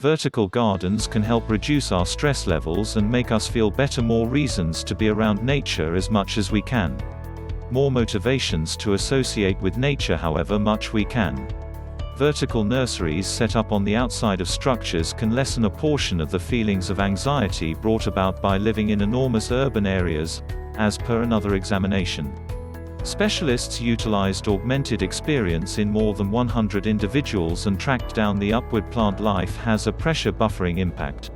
Vertical gardens can help reduce our stress levels and make us feel better. More reasons to be around nature as much as we can. More motivations to associate with nature however much we can. Vertical nurseries set up on the outside of structures can lessen a portion of the feelings of anxiety brought about by living in enormous urban areas, as per another examination. Specialists utilized augmented experience in more than 100 individuals and tracked down the upward plant life has a pressure buffering impact.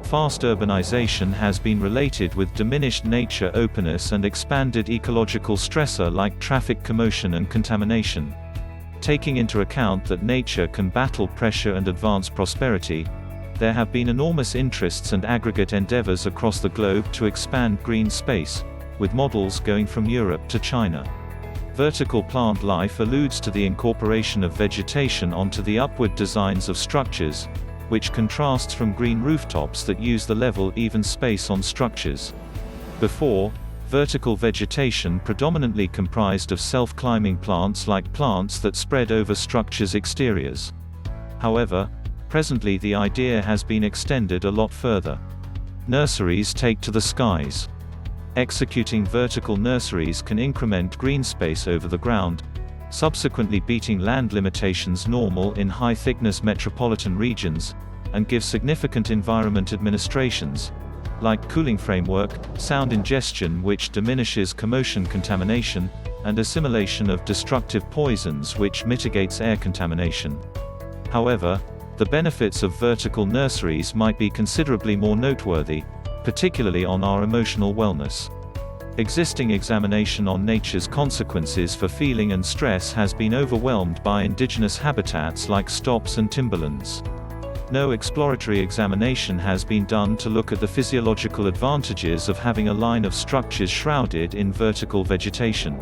Fast urbanization has been related with diminished nature openness and expanded ecological stressor like traffic commotion and contamination. Taking into account that nature can battle pressure and advance prosperity, there have been enormous interests and aggregate endeavors across the globe to expand green space, with models going from Europe to China. Vertical plant life alludes to the incorporation of vegetation onto the upward designs of structures, which contrasts from green rooftops that use the level even space on structures. Before, vertical vegetation predominantly comprised of self-climbing plants like plants that spread over structures' exteriors. However, presently the idea has been extended a lot further. Nurseries take to the skies. Executing vertical nurseries can increment green space over the ground, subsequently beating land limitations normal in high-thickness metropolitan regions, and give significant environment administrations, like cooling framework, sound ingestion which diminishes commotion contamination, and assimilation of destructive poisons which mitigates air contamination. However, the benefits of vertical nurseries might be considerably more noteworthy, particularly on our emotional wellness. Existing examination on nature's consequences for feeling and stress has been overwhelmed by indigenous habitats like stops and timberlands. No exploratory examination has been done to look at the physiological advantages of having a line of structures shrouded in vertical vegetation.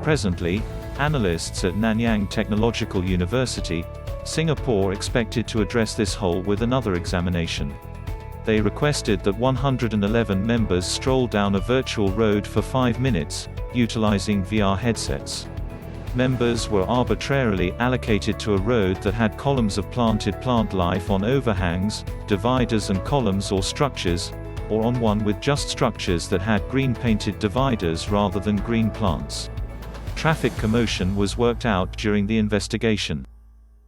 Presently, analysts at Nanyang Technological University, Singapore expected to address this hole with another examination. They requested that 111 members stroll down a virtual road for 5 minutes, utilizing VR headsets. Members were arbitrarily allocated to a road that had columns of planted plant life on overhangs, dividers and columns or structures, or on one with just structures that had green painted dividers rather than green plants. Traffic commotion was worked out during the investigation.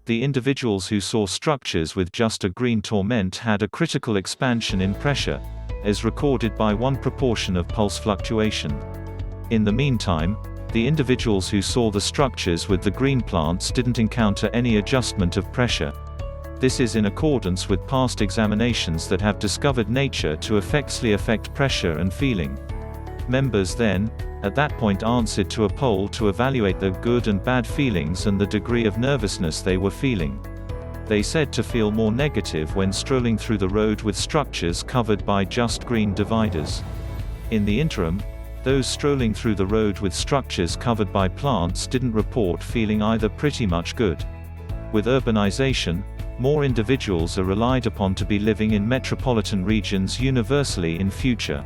The individuals who saw structures with just a green torment had a critical expansion in pressure, as recorded by 1 proportion of pulse fluctuation. In the meantime, the individuals who saw the structures with the green plants didn't encounter any adjustment of pressure. This is in accordance with past examinations that have discovered nature to effectively affect pressure and feeling. Members then, at that point, answered to a poll to evaluate their good and bad feelings and the degree of nervousness they were feeling. They said to feel more negative when strolling through the road with structures covered by just green dividers. In the interim, those strolling through the road with structures covered by plants didn't report feeling either pretty much good. With urbanization, more individuals are relied upon to be living in metropolitan regions universally in future.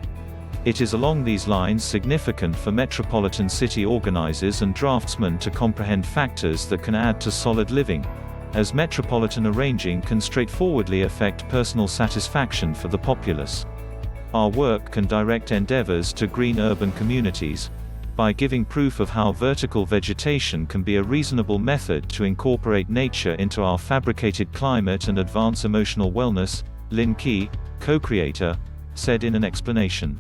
It is along these lines significant for metropolitan city organizers and draftsmen to comprehend factors that can add to solid living, as metropolitan arranging can straightforwardly affect personal satisfaction for the populace. Our work can direct endeavors to green urban communities, by giving proof of how vertical vegetation can be a reasonable method to incorporate nature into our fabricated climate and advance emotional wellness, Lin Qi, co-creator, said in an explanation.